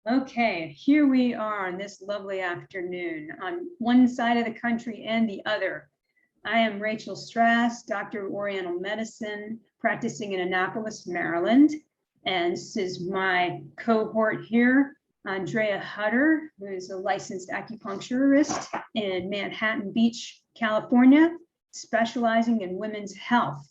Okay, here we are on this lovely afternoon on one side of the country and the other. I am Rachel Strass, Doctor of Oriental Medicine, practicing in Annapolis, Maryland. And this is my cohort here, Andrea Hutter, who is a licensed acupuncturist in Manhattan Beach, California, specializing in women's health.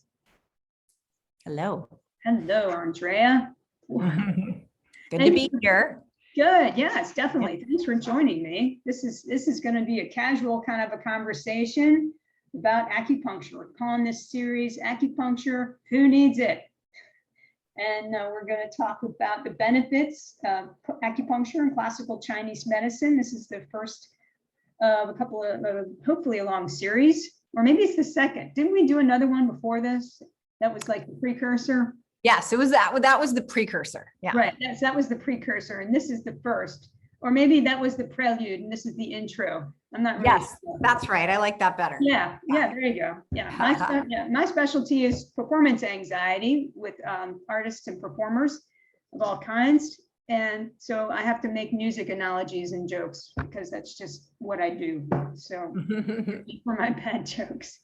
Hello. Hello, Andrea. Good to be here. Good. Yes, definitely. Thanks for joining me. This is going to be a casual kind of a conversation about acupuncture. We're calling this series Acupuncture, Who Needs It? And we're going to talk about the benefits of acupuncture and classical Chinese medicine. This is the first of a couple of, hopefully a long series, or maybe it's the second. Didn't we do another one before this? That was like the precursor. Yes, it was that was the precursor. Yeah. Right. That was the precursor. And this is the first, or maybe that was the prelude and this is the intro. I'm not really Yes, sure. that's right. I like that better. Yeah. There you go. Yeah. My specialty is performance anxiety with artists and performers of all kinds. And so I have to make music analogies and jokes because that's just what I do. So for my bad jokes.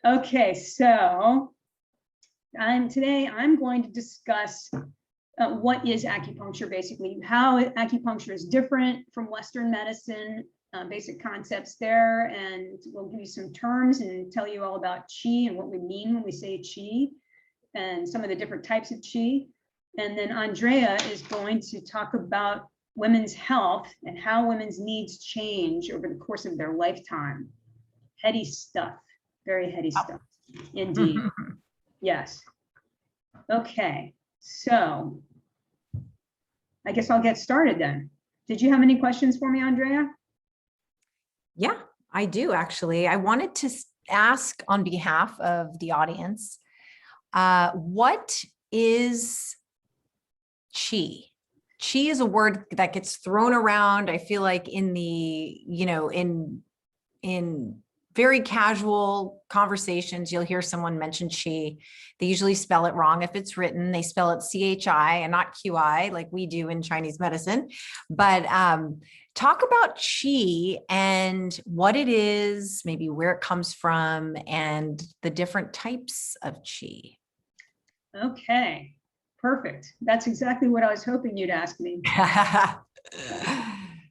Okay. So today I'm going to discuss what is acupuncture, basically, how acupuncture is different from Western medicine, basic concepts there, and we'll give you some terms and tell you all about qi and what we mean when we say qi and some of the different types of qi. And then Andrea is going to talk about women's health and how women's needs change over the course of their lifetime. Heady stuff, very heady stuff, indeed. Yes. Okay, so I guess I'll get started then. Did you have any questions for me, Andrea? Yeah, I do actually. I wanted to ask on behalf of the audience, what is qi? Qi is a word that gets thrown around. I feel like in the, in very casual conversations, you'll hear someone mention qi. They usually spell it wrong. If it's written, they spell it CHI and not QI like we do in Chinese medicine. But talk about qi and what it is, maybe where it comes from and the different types of qi. Okay, perfect. That's exactly what I was hoping you'd ask me.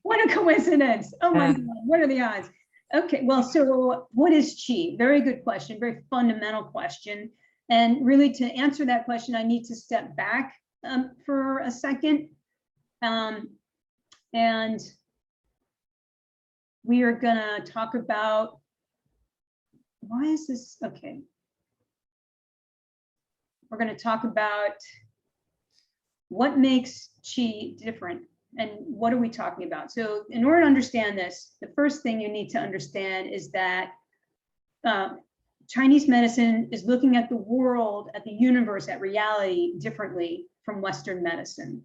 What a coincidence. Oh my God, what are the odds? Okay, well, so what is qi? Very good question, very fundamental question. And really to answer that question, I need to step back for a second. And we are gonna talk about, why is this, okay. We're gonna talk about what makes qi different. And what are we talking about? So in order to understand this, the first thing you need to understand is that Chinese medicine is looking at the world, at the universe, at reality differently from Western medicine.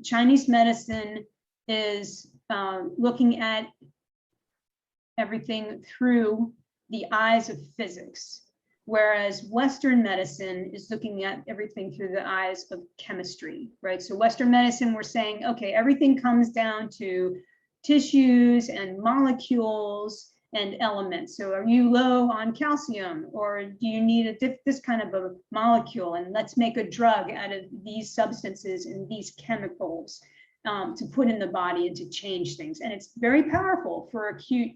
Chinese medicine is looking at everything through the eyes of physics, whereas Western medicine is looking at everything through the eyes of chemistry, right? So Western medicine, we're saying, okay, everything comes down to tissues and molecules and elements. So are you low on calcium, or do you need this kind of a molecule? And let's make a drug out of these substances and these chemicals to put in the body and to change things. And it's very powerful for acute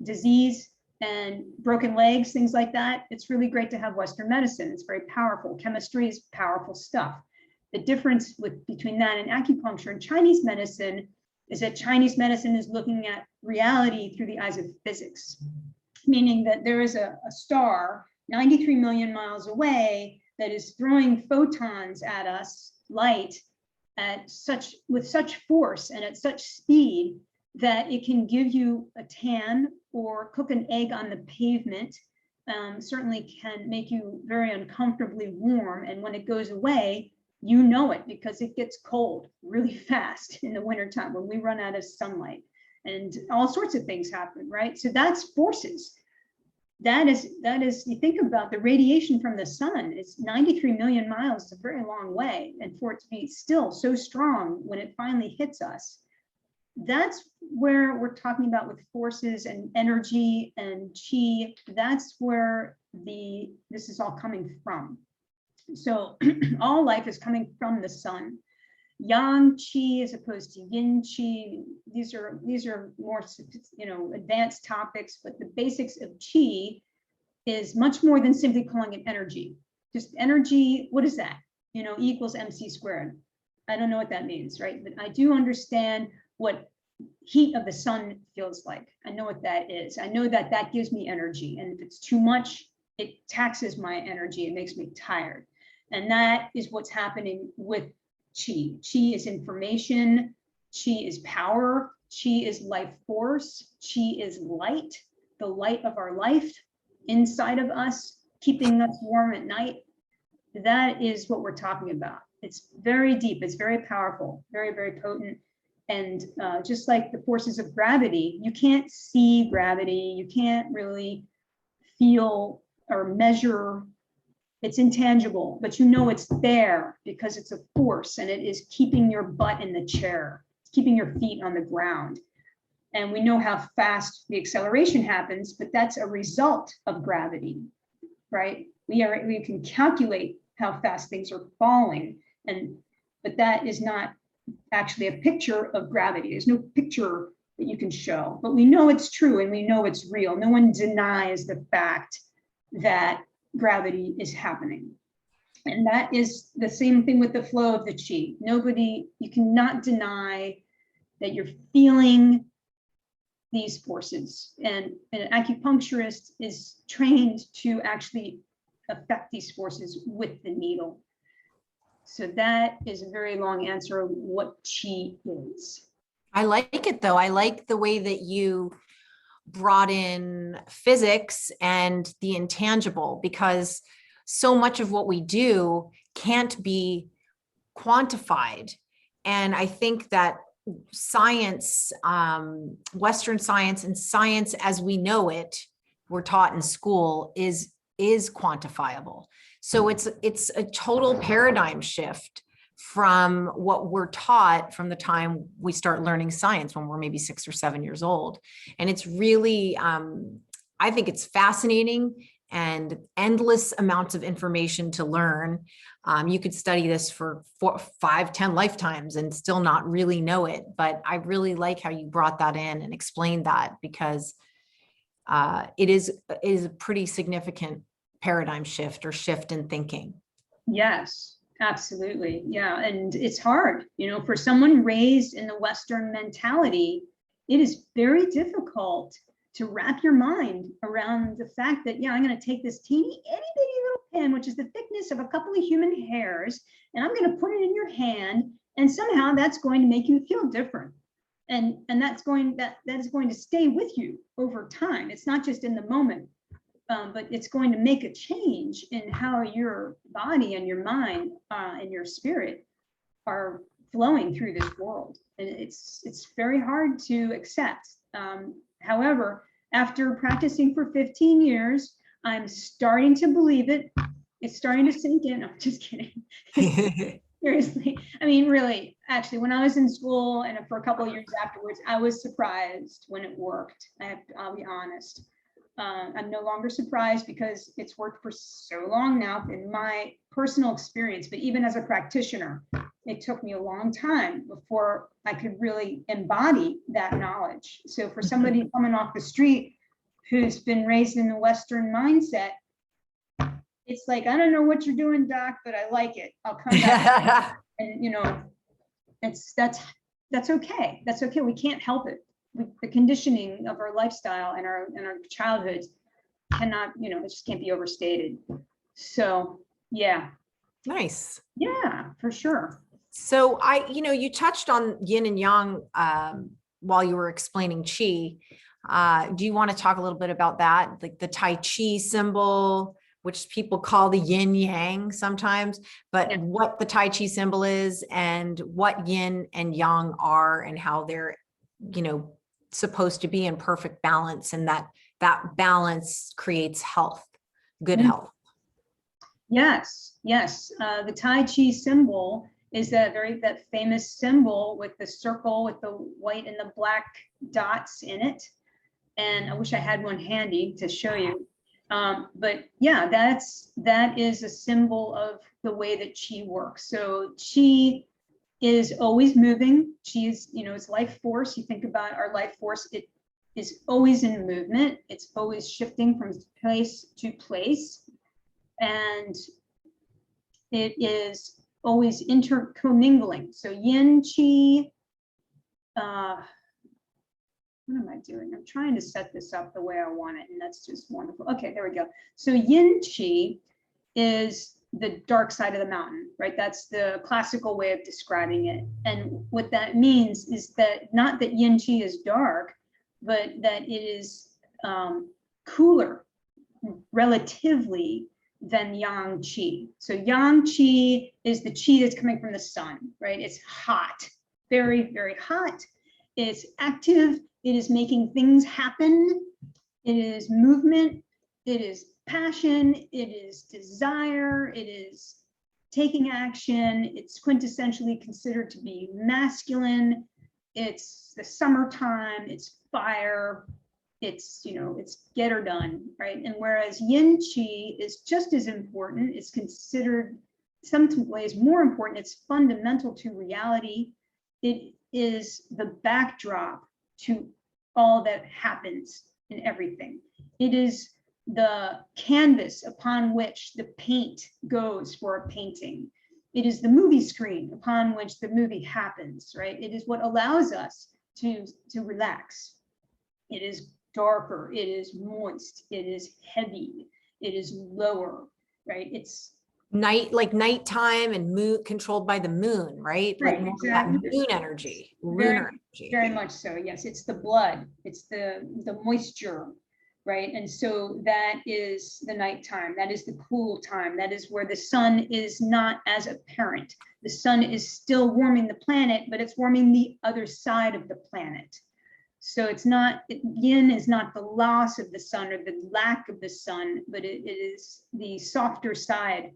disease and broken legs, things like that. It's really great to have Western medicine. It's very powerful. Chemistry is powerful stuff. The difference between that and acupuncture and Chinese medicine is that Chinese medicine is looking at reality through the eyes of physics, meaning that there is a star 93 million miles away that is throwing photons at us, light, with such force and at such speed that it can give you a tan or cook an egg on the pavement, certainly can make you very uncomfortably warm. And when it goes away, you know it because it gets cold really fast in the wintertime when we run out of sunlight and all sorts of things happen, right? So that's forces. that is, you think about the radiation from the sun, it's 93 million miles, it's a very long way. And for it to be still so strong when it finally hits us, that's where we're talking about with forces and energy and chi. That's where this is all coming from. So all life is coming from the sun. Yang chi as opposed to yin chi. These are more, advanced topics, but the basics of chi is much more than simply calling it energy. Just energy, what is that? E equals mc squared. I don't know what that means, right? But I do understand what heat of the sun feels like. I know what that is. I know that that gives me energy. And if it's too much, it taxes my energy. It makes me tired. And that is what's happening with chi. Chi is information. Chi is power. Chi is life force. Chi is light, the light of our life inside of us, keeping us warm at night. That is what we're talking about. It's very deep. It's very powerful, very, very potent. And just like the forces of gravity, you can't see gravity. You can't really feel or measure. It's intangible, but it's there because it's a force, and it is keeping your butt in the chair. It's keeping your feet on the ground. And we know how fast the acceleration happens, but that's a result of gravity, right? We can calculate how fast things are falling, but that is not actually a picture of gravity. There's no picture that you can show, but we know it's true and we know it's real. No one denies the fact that gravity is happening. And that is the same thing with the flow of the chi. You cannot deny that you're feeling these forces. And an acupuncturist is trained to actually affect these forces with the needle. So that is a very long answer of what chi is. I like it though. I like the way that you brought in physics and the intangible, because so much of what we do can't be quantified. And I think that science, Western science and science as we know it, we're taught in school, is quantifiable. So it's a total paradigm shift from what we're taught from the time we start learning science when we're maybe 6 or 7 years old. And it's really, I think it's fascinating and endless amounts of information to learn. You could study this for 4, 5, 10 lifetimes and still not really know it. But I really like how you brought that in and explained that, because it is a pretty significant paradigm shift or shift in thinking. Yes, absolutely. Yeah. And it's hard, for someone raised in the Western mentality, it is very difficult to wrap your mind around the fact that, I'm going to take this teeny, itty bitty little pen, which is the thickness of a couple of human hairs, and I'm going to put it in your hand, and somehow that's going to make you feel different. And that is going to stay with you over time. It's not just in the moment. But it's going to make a change in how your body and your mind and your spirit are flowing through this world. And it's very hard to accept. However, after practicing for 15 years, I'm starting to believe it. It's starting to sink in. I'm just kidding. Seriously. I mean, really, actually, when I was in school and for a couple of years afterwards, I was surprised when it worked. I'll be honest. I'm no longer surprised because it's worked for so long now in my personal experience, but even as a practitioner, it took me a long time before I could really embody that knowledge. So for somebody coming off the street who's been raised in the Western mindset, it's like, I don't know what you're doing, doc, but I like it. I'll come back. And that's okay. That's okay. We can't help it. The conditioning of our lifestyle and our childhoods cannot, it just can't be overstated. So yeah. Nice. Yeah, for sure. So you touched on yin and yang while you were explaining chi. Do you want to talk a little bit about that? Like the Tai Chi symbol, which people call the yin yang sometimes, but what the Tai Chi symbol is and what yin and yang are and how they're, supposed to be in perfect balance, and that that balance creates health, good Mm. health. Yes, yes. The Tai Chi symbol is that famous symbol with the circle with the white and the black dots in it. And I wish I had one handy to show you. But yeah, that is a symbol of the way that Qi works. So Qi is always moving. Qi is, it's life force. You think about our life force, it is always in movement. It's always shifting from place to place. And it is always intercommingling. So yin, Qi, what am I doing? I'm trying to set this up the way I want it, and that's just wonderful. Okay, there we go. So yin Qi is the dark side of the mountain, right? That's the classical way of describing it. And what that means is that not that yin Qi is dark, but that it is cooler relatively than yang Qi. So yang Qi is the Qi that's coming from the sun, right? It's hot, very, very hot. It's active. It is making things happen. It is movement. It is passion. It is desire. It is taking action. It's quintessentially considered to be masculine. It's the summertime. It's fire. It's, it's get her done, right? And whereas yin Qi is just as important, it's considered some ways more important. It's fundamental to reality. It is the backdrop to all that happens in everything. It is the canvas upon which the paint goes for a painting. It is the movie screen upon which the movie happens, right? It is what allows us to relax. It is darker, it is moist, it is heavy, it is lower, right? It's like nighttime and moon controlled by the moon, right? Right, like more exactly. that moon energy, lunar energy. Very much so. Yes, it's the blood, it's the moisture, right? And so that is the nighttime. That is the cool time. That is where the sun is not as apparent. The sun is still warming the planet, but it's warming the other side of the planet. So it's not, yin is not the loss of the sun or the lack of the sun, but it is the softer side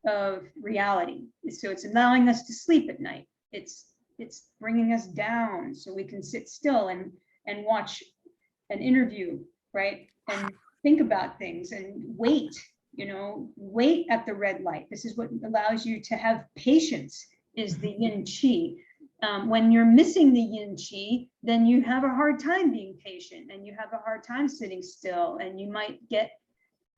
of reality. So it's allowing us to sleep at night. It's bringing us down so we can sit still and watch an interview, right? And think about things and wait, wait at the red light. This is what allows you to have patience, is the yin Qi. When you're missing the yin Qi, then you have a hard time being patient and you have a hard time sitting still, and you might get,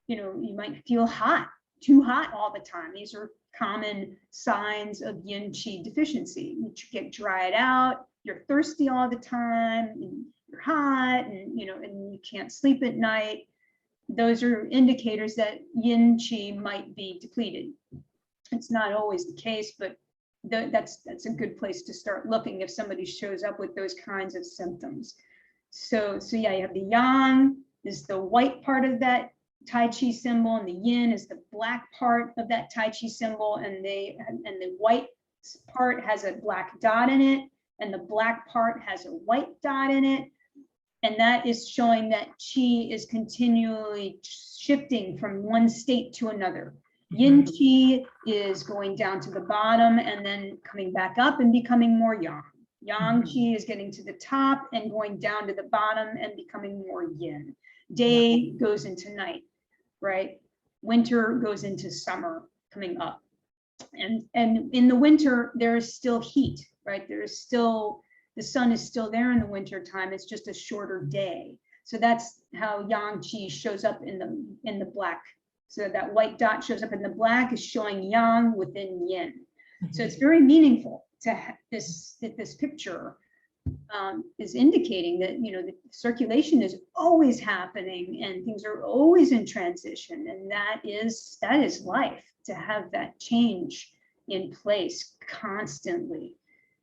you might feel hot, too hot all the time. These are common signs of yin Qi deficiency. You get dried out, you're thirsty all the time, and you're hot, and and you can't sleep at night. Those are indicators that yin Qi might be depleted. It's not always the case, but that's a good place to start looking if somebody shows up with those kinds of symptoms. So yeah, you have the yang is the white part of that Tai Chi symbol, and the yin is the black part of that Tai Chi symbol, and the white part has a black dot in it, and the black part has a white dot in it. And that is showing that Qi is continually shifting from one state to another. Yin Qi is going down to the bottom and then coming back up and becoming more yang. Yang Qi is getting to the top and going down to the bottom and becoming more yin. Day goes into night, right? Winter goes into summer, coming up. And in the winter, there is still heat, right? There is still, the sun is still there in the winter time. It's just a shorter day. So that's how yang Qi shows up in the black. So that white dot shows up in the black is showing yang within yin. So it's very meaningful to have this picture is indicating that, the circulation is always happening and things are always in transition. And that is life, to have that change in place constantly.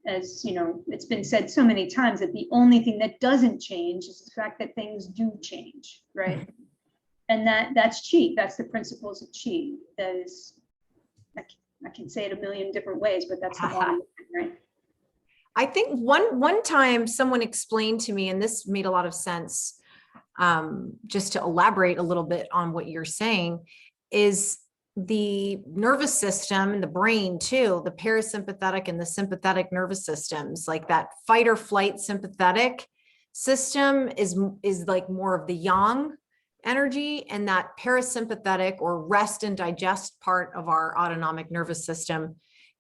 As it's been said so many times that the only thing that doesn't change is the fact that things do change, right? And that's Qi. That's the principles of Qi. That is, I can say it a million different ways, but that's the bottom line, right? I think one time someone explained to me, and this made a lot of sense. just to elaborate a little bit on what you're saying, is the nervous system and the brain too, the parasympathetic and the sympathetic nervous systems, like that fight or flight sympathetic system is like more of the yang energy, and that parasympathetic or rest and digest part of our autonomic nervous system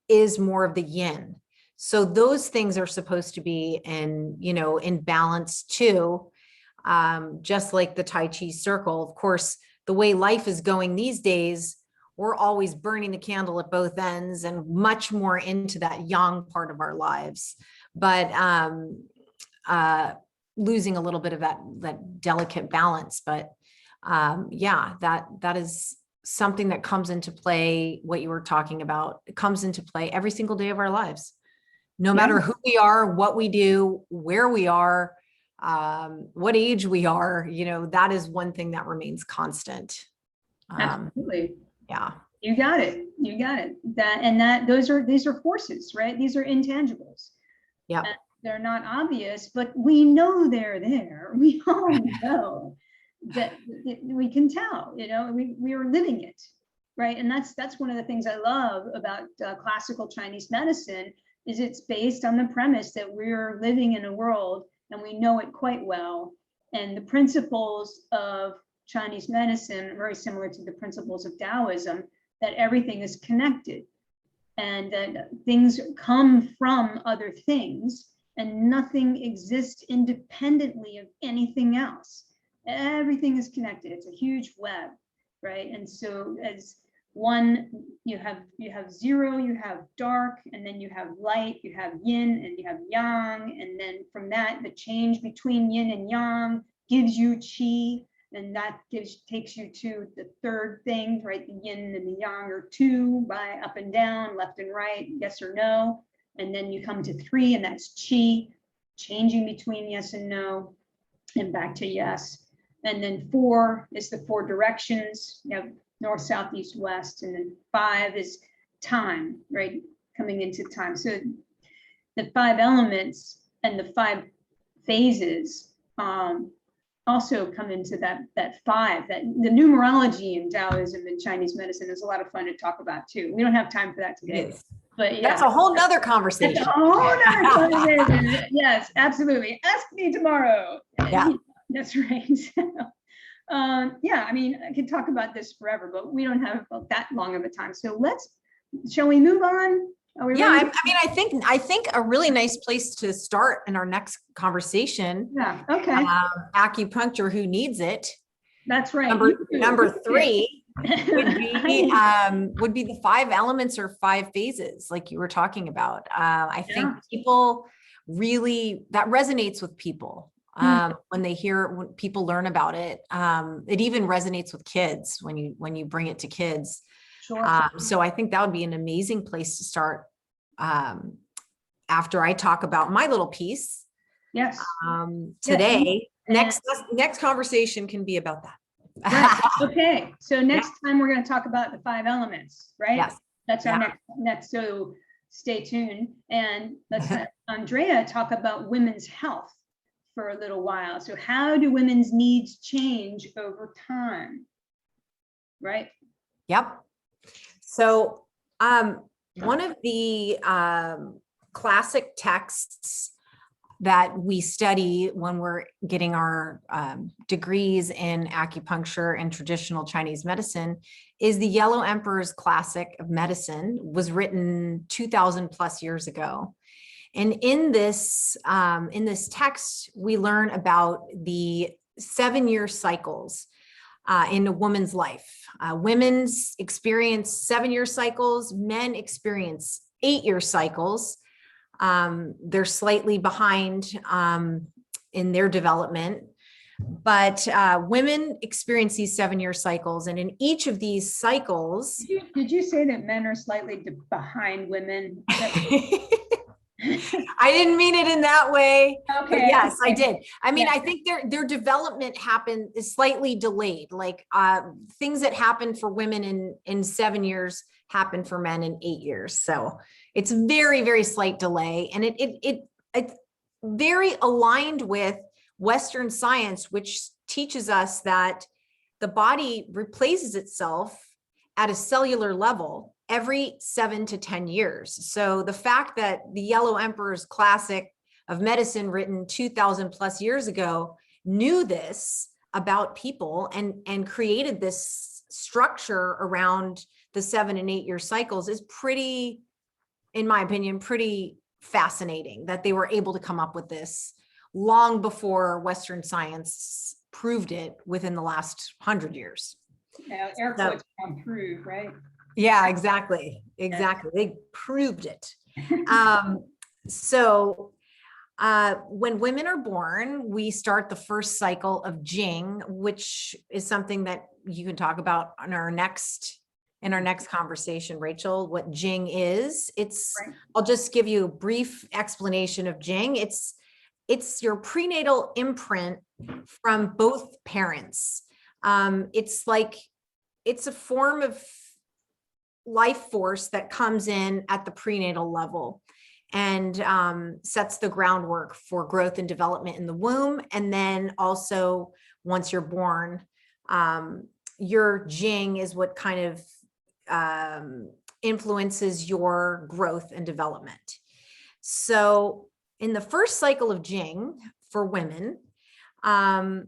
is more of the yin. So those things are supposed to be in balance too. Just like the Tai Chi circle, of course, the way life is going these days, we're always burning the candle at both ends and much more into that yang part of our lives, but losing a little bit of that delicate balance. But yeah, that is something that comes into play. What you were talking about, it comes into play every single day of our lives, no matter who we are, what we do, where we are, what age we are. That is one thing that remains constant. Absolutely. Yeah. You got it. These are forces, right? These are intangibles. Yeah. They're not obvious, but we know they're there. We all know that we can tell, we are living it, right? And that's one of the things I love about classical Chinese medicine, is it's based on the premise that we're living in a world and we know it quite well. And the principles of Chinese medicine are very similar to the principles of Taoism, that everything is connected and that things come from other things and nothing exists independently of anything else. Everything is connected. It's a huge web, right? And so as one, you have zero, you have dark, and then you have light, you have yin, and you have yang, and then from that, the change between yin and yang gives you qi, and that takes you to the third thing, right? The yin and the yang are two, by up and down, left and right, yes or no, and then you come to three, and that's qi, changing between yes and no, and back to yes. And then 4 is the 4 directions. You have north, south, east, west, and then 5 is time, right? Coming into time. So the 5 elements and the 5 phases also come into that 5. That the numerology in Taoism and Chinese medicine is a lot of fun to talk about too. We don't have time for that today. But yeah, that's a whole nother conversation. That's a whole nother conversation. Yes, absolutely. Ask me tomorrow. Yeah. That's right. Yeah, I mean, I could talk about this forever, but we don't have that long of a time. So shall we move on? Yeah, I think a really nice place to start in our next conversation. Yeah. Okay. Acupuncture, who needs it? That's right. Number 3 would be the 5 elements or 5 phases, like you were talking about. I think people really, that resonates with people. When people learn about it, it even resonates with kids when you bring it to kids. Sure. So I think that would be an amazing place to start. After I talk about my little piece, yes, today, next conversation can be about that. Right. Okay. So next time we're going to talk about the 5 elements, right? Yes. That's our next. So stay tuned, and let's let Andrea talk about women's health for a little while. So how do women's needs change over time? Right? Yep. So one of the classic texts that we study when we're getting our degrees in acupuncture and traditional Chinese medicine is the Yellow Emperor's Classic of Medicine, was written 2000 plus years ago. And in this text, we learn about the 7-year cycles in a woman's life. Women's experience 7-year cycles, men experience 8-year cycles. They're slightly behind in their development, but women experience these 7-year cycles. And in each of these cycles— Did you say that men are slightly behind women? I didn't mean it in that way. Okay. But yes, I did. I mean, I think their development is slightly delayed. Like things that happen for women in 7 years happen for men in 8 years. So it's very, very slight delay. And it's very aligned with Western science, which teaches us that the body replaces itself at a cellular level every 7 to 10 years. So the fact that the Yellow Emperor's classic of medicine, written 2000 plus years ago, knew this about people and created this structure around the 7 and 8 year cycles is pretty, in my opinion, pretty fascinating that they were able to come up with this long before Western science proved it within the last 100 years. Yeah, air quotes on prove, right? Yeah, exactly. Exactly. They proved it. So when women are born, we start the first cycle of Jing, which is something that you can talk about in our next conversation, Rachel. What Jing is, Right. I'll just give you a brief explanation of Jing. It's your prenatal imprint from both parents. It's a form of life force that comes in at the prenatal level and sets the groundwork for growth and development in the womb. And then also once you're born, your Jing is what kind of influences your growth and development. So in the first cycle of Jing for women, I'll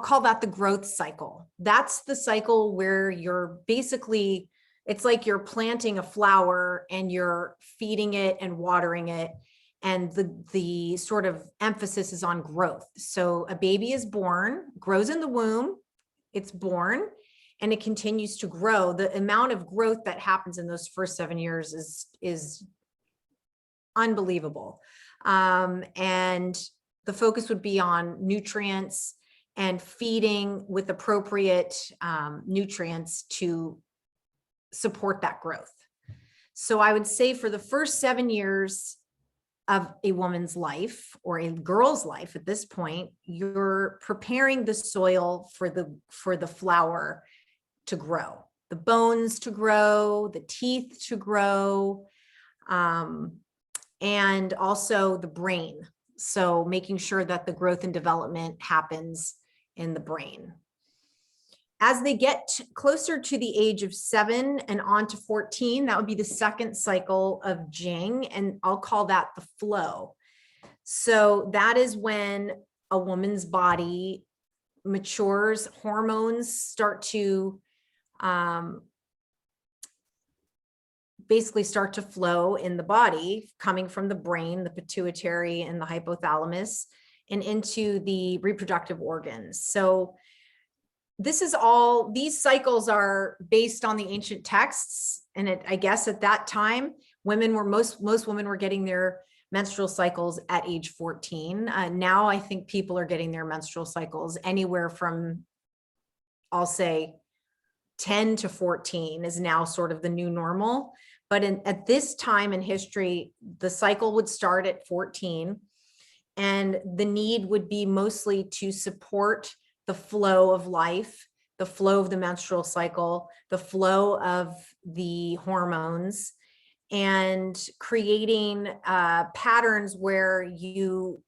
call that the growth cycle. That's the cycle where you're basically, it's like you're planting a flower and you're feeding it and watering it. And the sort of emphasis is on growth. So a baby is born, grows in the womb, it's born, and it continues to grow. The amount of growth that happens in those first 7 years is unbelievable. And the focus would be on nutrients and feeding with appropriate nutrients to support that growth. So I would say for the first 7 years of a woman's life or a girl's life at this point, you're preparing the soil for the flower to grow, the bones to grow, the teeth to grow, and also the brain. So making sure that the growth and development happens in the brain. As they get closer to the age of 7 and on to 14, that would be the second cycle of Jing, and I'll call that the flow. So that is when a woman's body matures, hormones start to basically start to flow in the body, coming from the brain, the pituitary and the hypothalamus, and into the reproductive organs. So these cycles are based on the ancient texts. And I guess at that time, most women were getting their menstrual cycles at age 14. Now I think people are getting their menstrual cycles anywhere from, I'll say 10 to 14 is now sort of the new normal. But at this time in history, the cycle would start at 14, and the need would be mostly to support the flow of life, the flow of the menstrual cycle, the flow of the hormones, and creating patterns where you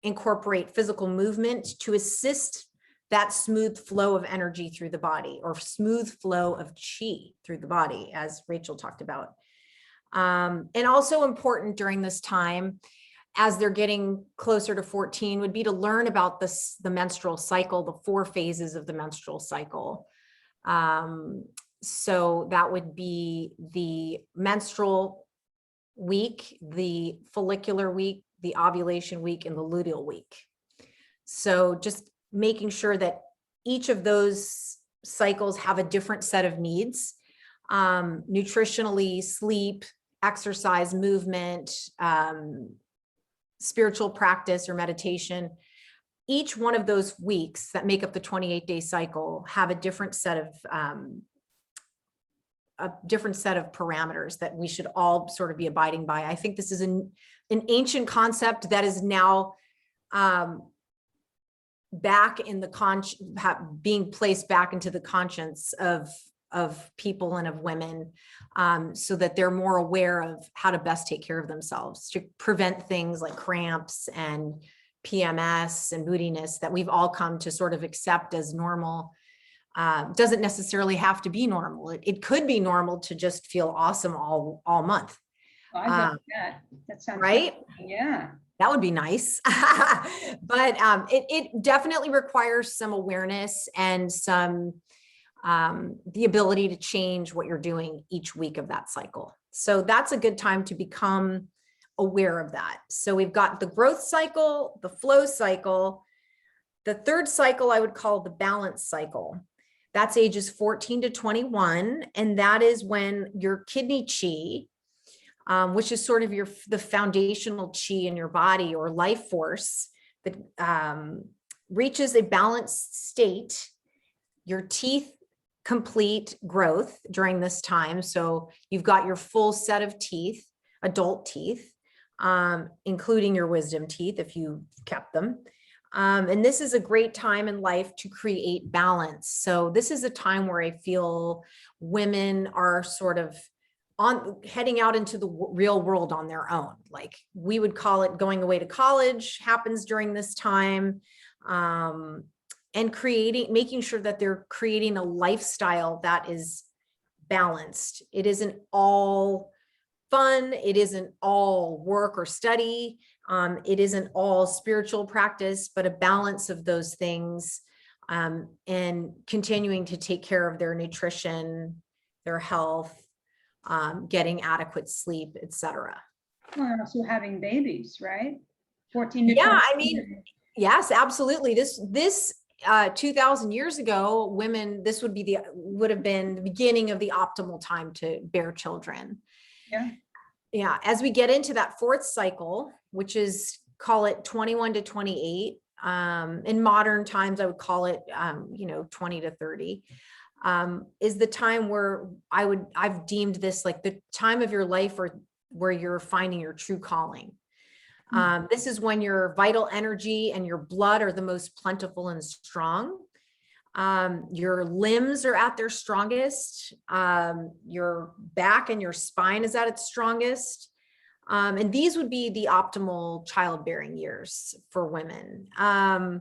incorporate physical movement to assist that smooth flow of energy through the body, or smooth flow of chi through the body, as Rachel talked about. And also important during this time, as they're getting closer to 14, would be to learn about the menstrual cycle, the 4 phases of the menstrual cycle. So that would be the menstrual week, the follicular week, the ovulation week, and the luteal week. So just making sure that each of those cycles have a different set of needs, nutritionally, sleep, exercise, movement, spiritual practice or meditation. Each one of those weeks that make up the 28-day cycle have a different set of parameters that we should all sort of be abiding by. I think this is an ancient concept that is now back in the being placed back into the conscience of people and of women, so that they're more aware of how to best take care of themselves to prevent things like cramps and PMS and moodiness that we've all come to sort of accept as normal. Doesn't necessarily have to be normal. It could be normal to just feel awesome all month. Oh, I love that. That sounds right. good. Yeah. That would be nice. But it definitely requires some awareness and some the ability to change what you're doing each week of that cycle. So that's a good time to become aware of that. So we've got the growth cycle, the flow cycle. The third cycle I would call the balance cycle. That's ages 14 to 21. And that is when your kidney chi, which is sort of the foundational chi in your body or life force, that reaches a balanced state. Your teeth complete growth during this time. So you've got your full set of teeth, adult teeth, including your wisdom teeth if you kept them. And this is a great time in life to create balance. So this is a time where I feel women are sort of heading out into the real world on their own. Like we would call it going away to college happens during this time. And making sure that they're creating a lifestyle that is balanced. It isn't all fun. It isn't all work or study. It isn't all spiritual practice, but a balance of those things, and continuing to take care of their nutrition, their health, getting adequate sleep, etc. We're also having babies, right? 14 to Yeah, 20. I mean, yes, absolutely. This 2000 years ago, women, this would have been the beginning of the optimal time to bear children. Yeah. Yeah. As we get into that fourth cycle, which is, call it 21 to 28. In modern times, I would call it, 20 to 30, is the time where I've deemed this like the time of your life where you're finding your true calling. This is when your vital energy and your blood are the most plentiful and strong. Your limbs are at their strongest. Your back and your spine is at its strongest. And these would be the optimal childbearing years for women. Our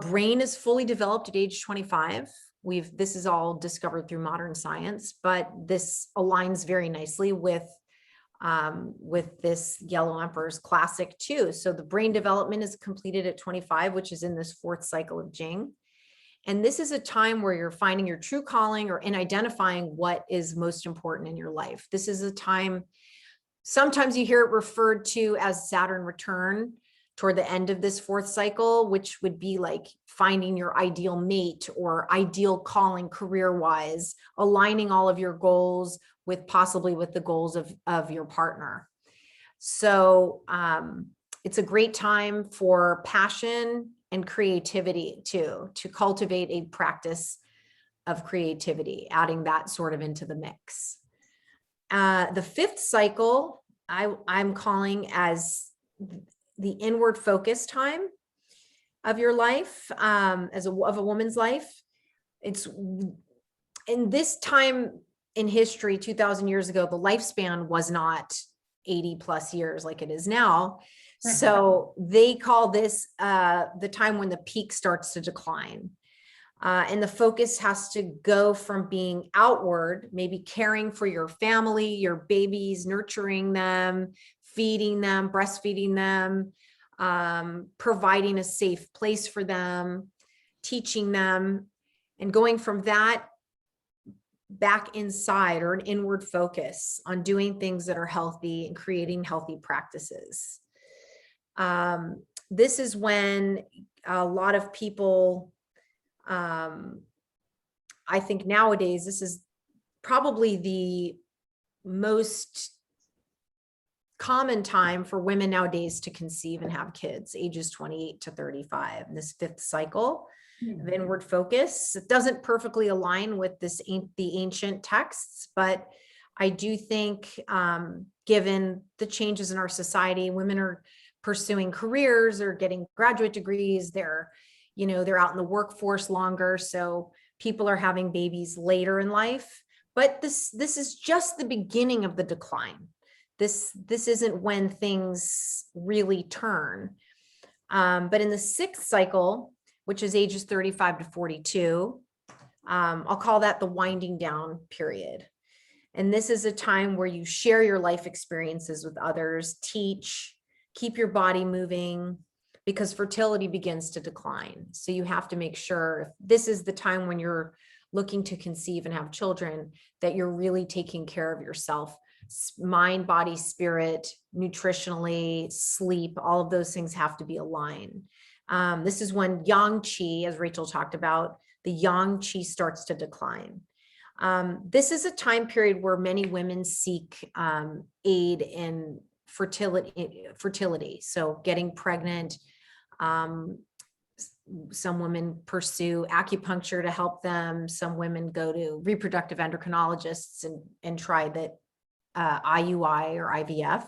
brain is fully developed at age 25. This is all discovered through modern science, but this aligns very nicely with this Yellow Emperor's classic too. So the brain development is completed at 25, which is in this fourth cycle of Jing. And this is a time where you're finding your true calling or in identifying what is most important in your life. This is a time, sometimes you hear it referred to as Saturn return toward the end of this fourth cycle, which would be like finding your ideal mate or ideal calling career-wise, aligning all of your goals with possibly with the goals of your partner. So it's a great time for passion and creativity too, to cultivate a practice of creativity, adding that sort of into the mix. The fifth cycle, I'm calling as the inward focus time of your life, of a woman's life. It's in this time in history, 2000 years ago, the lifespan was not 80 plus years like it is now. So they call this the time when the peak starts to decline. And the focus has to go from being outward, maybe caring for your family, your babies, nurturing them, feeding them, breastfeeding them, providing a safe place for them, teaching them, and going from that back inside, or an inward focus on doing things that are healthy and creating healthy practices. This is when a lot of people, I think nowadays, this is probably the most common time for women nowadays to conceive and have kids, ages 28 to 35, this fifth cycle of inward focus. It doesn't perfectly align with the ancient texts, but I do think, given the changes in our society, women are pursuing careers or getting graduate degrees. They're out in the workforce longer. So people are having babies later in life, but this is just the beginning of the decline. This isn't when things really turn. But in the 6th cycle, which is ages 35 to 42, I'll call that the winding down period. And this is a time where you share your life experiences with others, teach, keep your body moving, because fertility begins to decline. So you have to make sure this is the time when you're looking to conceive and have children, that you're really taking care of yourself, mind, body, spirit, nutritionally, sleep, all of those things have to be aligned. This is when yang qi, as Rachel talked about, the yang qi starts to decline. This is a time period where many women seek aid in fertility. So getting pregnant. Some women pursue acupuncture to help them. Some women go to reproductive endocrinologists and try that IUI or IVF.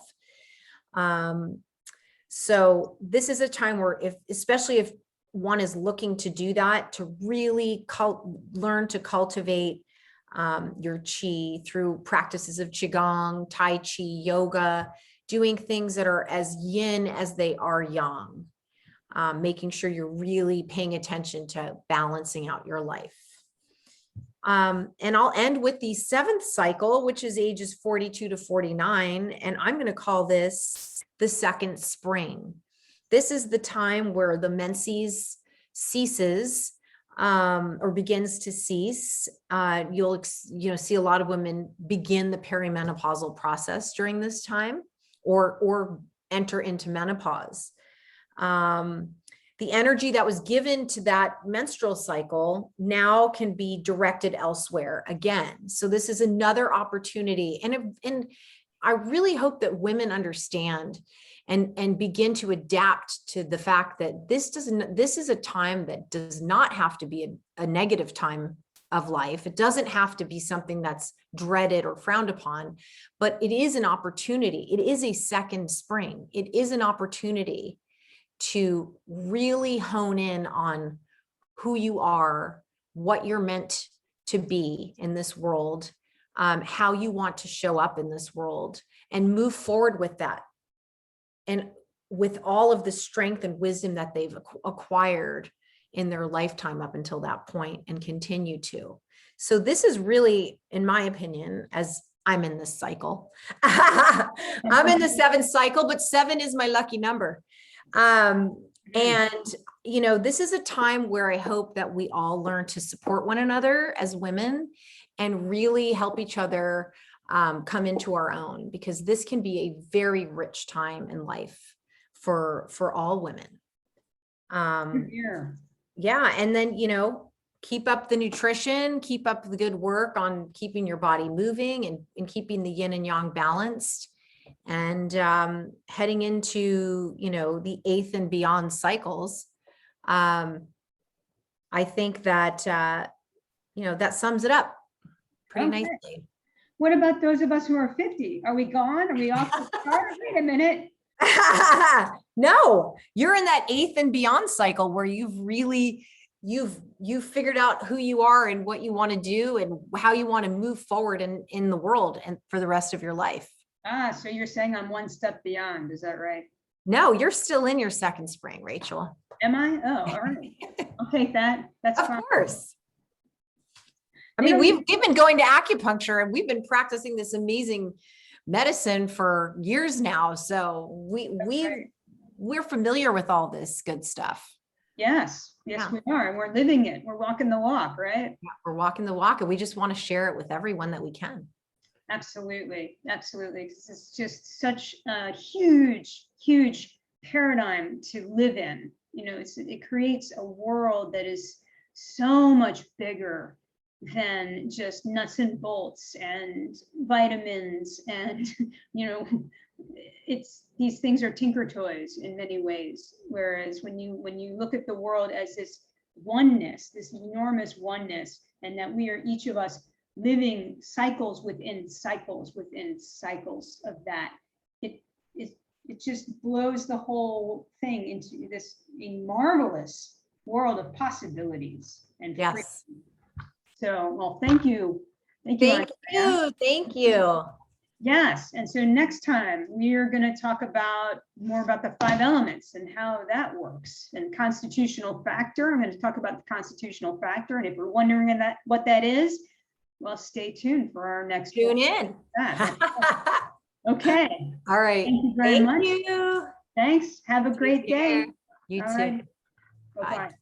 So this is a time where, especially if one is looking to do that, to really learn to cultivate your qi through practices of qigong, tai chi, yoga, doing things that are as yin as they are yang, making sure you're really paying attention to balancing out your life. And I'll end with the 7th cycle, which is ages 42 to 49. And I'm going to call this the 2nd spring. This is the time where the menses ceases, or begins to cease. You'll see a lot of women begin the perimenopausal process during this time, or enter into menopause. The energy that was given to that menstrual cycle now can be directed elsewhere again. So this is another opportunity. And I really hope that women understand and begin to adapt to the fact that this is a time that does not have to be a negative time of life. It doesn't have to be something that's dreaded or frowned upon, but it is an opportunity. It is a 2nd spring. It is an opportunity to really hone in on who you are, what you're meant to be in this world, how you want to show up in this world, and move forward with that. And with all of the strength and wisdom that they've acquired in their lifetime up until that point, and continue to. So this is really, in my opinion, as I'm in this cycle, I'm in the 7th cycle, but 7 is my lucky number. And, this is a time where I hope that we all learn to support one another as women and really help each other come into our own, because this can be a very rich time in life for all women. Yeah. And then, keep up the nutrition, keep up the good work on keeping your body moving and keeping the yin and yang balanced. And heading into, the 8th and beyond cycles, I think that, that sums it up pretty nicely. What about those of us who are 50? Are we gone? Are we off the start? Wait a minute. No, you're in that 8th and beyond cycle where you've figured out who you are and what you want to do and how you want to move forward in the world and for the rest of your life. So you're saying I'm one step beyond, is that right? No, you're still in your 2nd spring, Rachel. Am I? Oh, all right. I'll take that. That's fine. Of course. I mean, we've been going to acupuncture and we've been practicing this amazing medicine for years now. So we're familiar with all this good stuff. Yes, we are. And we're living it. We're walking the walk, right? Yeah, we're walking the walk, and we just want to share it with everyone that we can. Absolutely. Absolutely. It's just such a huge paradigm to live in. It creates a world that is so much bigger than just nuts and bolts and vitamins. And, these things are tinker toys in many ways. Whereas when you look at the world as this oneness, this enormous oneness, and that we are each of us living cycles within cycles of that, it just blows the whole thing into this marvelous world of possibilities and freedom. So, well, thank you. Thank you. Yes, and so next time we are going to talk about more about the 5 elements and how that works, and constitutional factor. I'm going to talk about the constitutional factor, and if you're wondering what that is, well, stay tuned for our next Tune one. in. Okay. All right. Thank you very Thank much. you. Thanks. Have a great day. You All too. right. Bye. Bye-bye.